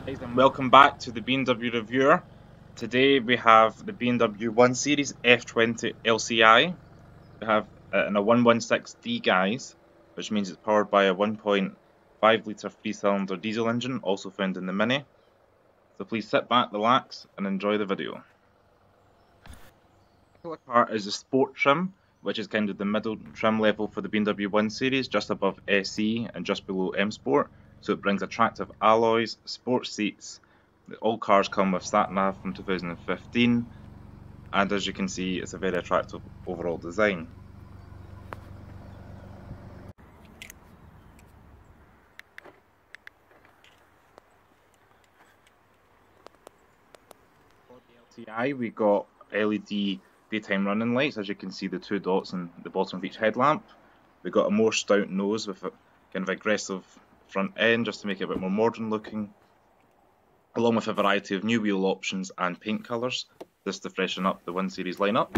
Guys, and welcome back to the BMW Reviewer. Today we have the BMW 1 Series F20 LCI. We have in a 116D, guys, which means it's powered by a 1.5 litre 3-cylinder diesel engine, also found in the Mini. So please sit back, relax, and enjoy the video. The car is a sport trim, which is kind of the middle trim level for the BMW 1 Series, just above SE and just below M Sport. So it brings attractive alloys, sports seats. All cars come with sat-nav from 2015, and as you can see, it's a very attractive overall design. For the LCI, we got LED daytime running lights. As you can see, the two dots in the bottom of each headlamp. We got a more stout nose with a kind of aggressive front end, just to make it a bit more modern looking, along with a variety of new wheel options and paint colours, just to freshen up the 1 Series lineup.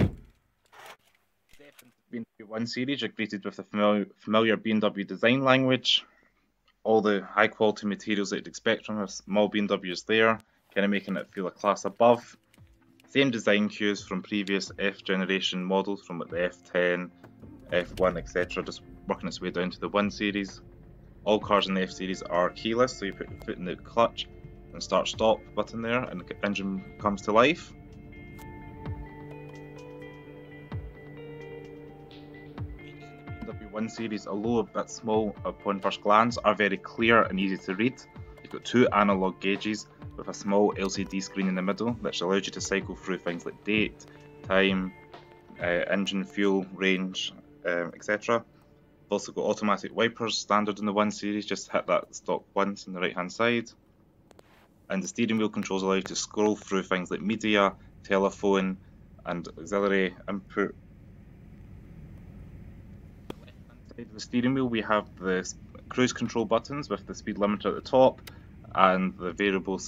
BMW 1 Series are greeted with the familiar BMW design language, all the high quality materials that you'd expect from a small BMW is there, kind of making it feel a class above. Same design cues from previous F generation models, from the F10, F1, etc., just working its way down to the 1 Series. All cars in the F Series are keyless, so you put your foot in the clutch and start stop button there and the engine comes to life. The BMW 1 Series, although a bit small upon first glance, are very clear and easy to read. You've got two analog gauges with a small LCD screen in the middle, which allows you to cycle through things like date, time, engine fuel, range, etc. We've also got automatic wipers standard in the 1 Series, just hit that stop once on the right hand side. And the steering wheel controls allow you to scroll through things like media, telephone and auxiliary input. On the left hand side of the steering wheel we have the cruise control buttons with the speed limiter at the top and the variable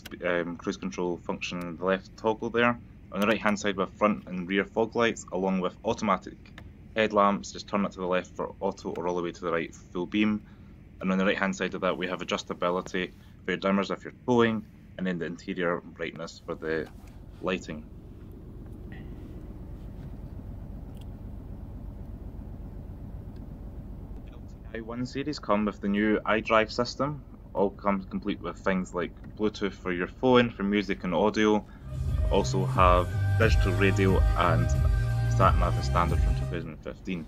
cruise control function in the left toggle there. On the right hand side we have front and rear fog lights, along with automatic headlamps. Just turn it to the left for auto or all the way to the right for full beam. And on the right hand side of that we have adjustability for your dimmers if you're towing, and then the interior brightness for the lighting. The LCI 1 Series come with the new iDrive system. All comes complete with things like Bluetooth for your phone, for music and audio. Also have digital radio and sat-nav as standard from 2015.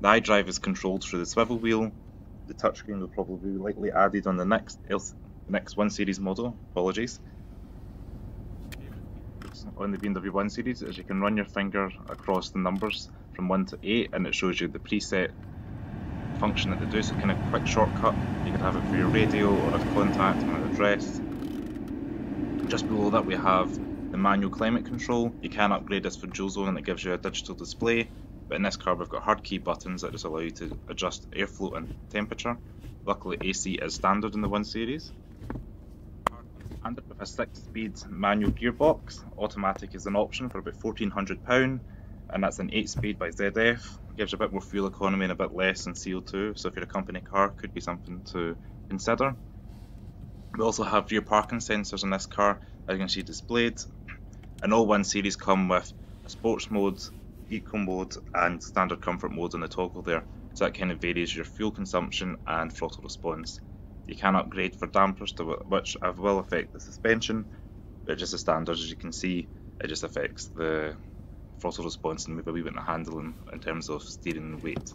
The iDrive is controlled through the swivel wheel. The touchscreen will probably be likely added on the next 1 Series model, apologies. On the BMW 1 Series is you can run your finger across the numbers from 1 to 8 and it shows you the preset function that they do, so kind of quick shortcut. You can have it for your radio or a contact or an address. Just below that we have the manual climate control. You can upgrade this for dual zone and it gives you a digital display, but in this car we've got hard key buttons that just allow you to adjust airflow and temperature. Luckily AC is standard in the 1 Series. Standard with a 6-speed manual gearbox. Automatic is an option for about £1,400, and that's an 8-speed by ZF. Gives you a bit more fuel economy and a bit less in CO2, so if you're a company car, could be something to consider. We also have rear parking sensors in this car, as you can see displayed, and all 1 Series come with a sports mode, eco mode and standard comfort mode on the toggle there, so that kind of varies your fuel consumption and throttle response. You can upgrade for dampers, which will affect the suspension, but just as standard, as you can see, it just affects the throttle response and maybe a wee bit of handling in terms of steering and weight.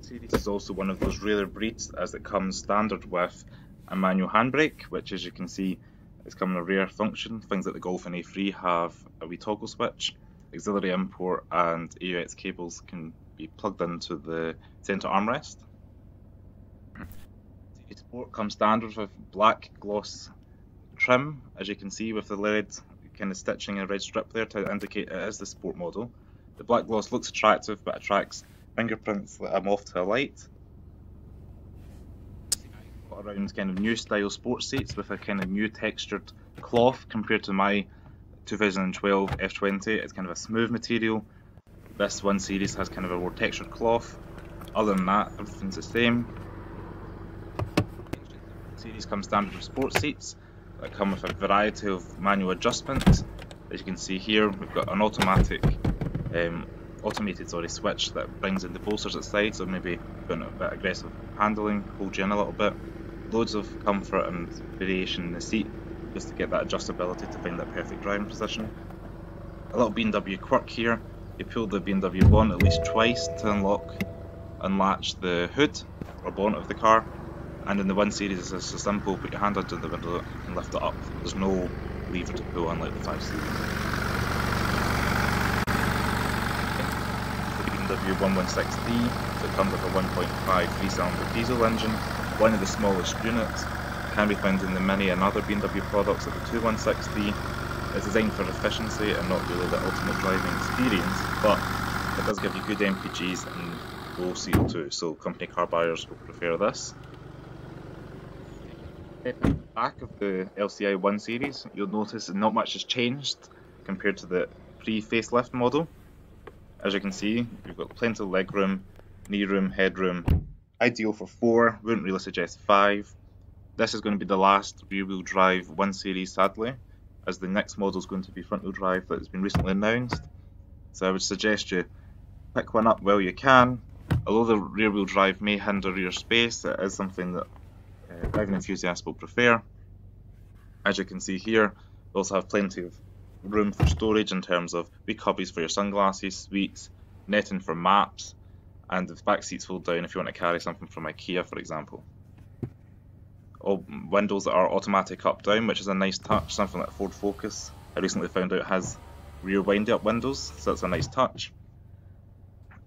Series is also one of those rarer breeds, as it comes standard with a manual handbrake, which as you can see is coming a rare function. Things like the Golf and A3 have a wee toggle switch. Auxiliary import and AUX cables can be plugged into the centre armrest. Sport comes standard with black gloss trim, as you can see, with the red kind of stitching and red strip there to indicate it is the sport model. The black gloss looks attractive but attracts fingerprints that I'm off to a light. Got around kind of new style sports seats with a kind of new textured cloth compared to my 2012 F20. It's kind of a smooth material. This 1 Series has kind of a more textured cloth. Other than that, everything's the same. Series comes standard with sports seats that come with a variety of manual adjustments. As you can see here, we've got an automated switch that brings in the bolsters at the side, so maybe going a bit aggressive handling, hold you in a little bit. Loads of comfort and variation in the seat, just to get that adjustability to find that perfect driving position. A little BMW quirk here, you pull the BMW bonnet at least twice to unlatch the hood or bonnet of the car. And in the 1 Series, it's so simple, put your hand under the window and lift it up. There's no lever to pull, unlike the 5 Series. The BMW 116D, so it comes with a 1.5 3-cylinder diesel engine, one of the smallest units, can be found in the Mini and other BMW products like the 216D. It's designed for efficiency and not really the ultimate driving experience, but it does give you good MPGs and low CO2, so company car buyers will prefer this. At the back of the LCI 1 Series, you'll notice that not much has changed compared to the pre-facelift model. As you can see, we've got plenty of legroom, knee room, headroom. Ideal for 4, wouldn't really suggest 5. This is going to be the last rear-wheel drive 1 Series, sadly, as the next model is going to be front-wheel drive that has been recently announced. So I would suggest you pick one up while you can. Although the rear-wheel drive may hinder rear space, it is something that driving enthusiasts will prefer. As you can see here, we also have plenty of room for storage in terms of big cubbies for your sunglasses, sweets, netting for maps, and the back seats fold down if you want to carry something from IKEA, for example. All windows that are automatic up down, which is a nice touch, something like Ford Focus I recently found out has rear wind up windows, so that's a nice touch.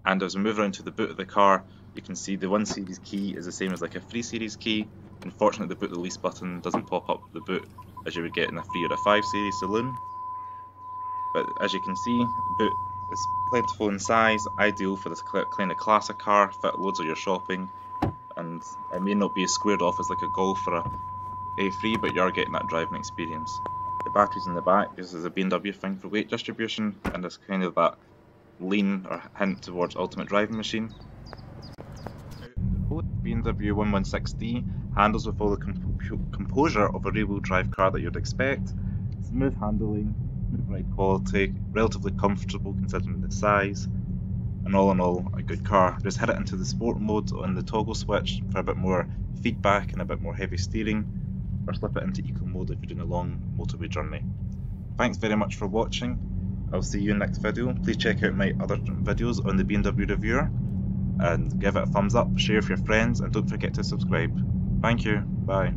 And as we move around to the boot of the car, you can see the 1 Series key is the same as like a 3 Series key. Unfortunately, the boot release button doesn't pop up the boot as you would get in a 3 or a 5 Series saloon. But as you can see, the boot is plentiful in size, ideal for this kind of classic car, fit loads of your shopping, and it may not be as squared off as like a Golf or a A3, but you're getting that driving experience. The batteries in the back, this is a BMW thing for weight distribution, and it's kind of that lean or hint towards ultimate driving machine. BMW 116D handles with all the composure of a rear-wheel drive car that you'd expect. Smooth handling, smooth ride quality, relatively comfortable considering the size, and all in all, a good car. Just hit it into the sport mode on the toggle switch for a bit more feedback and a bit more heavy steering, or slip it into eco mode if you're doing a long motorway journey. Thanks very much for watching. I'll see you in the next video. Please check out my other videos on the BMW Reviewer, and give it a thumbs up, share with your friends, and don't forget to subscribe. Thank you, bye.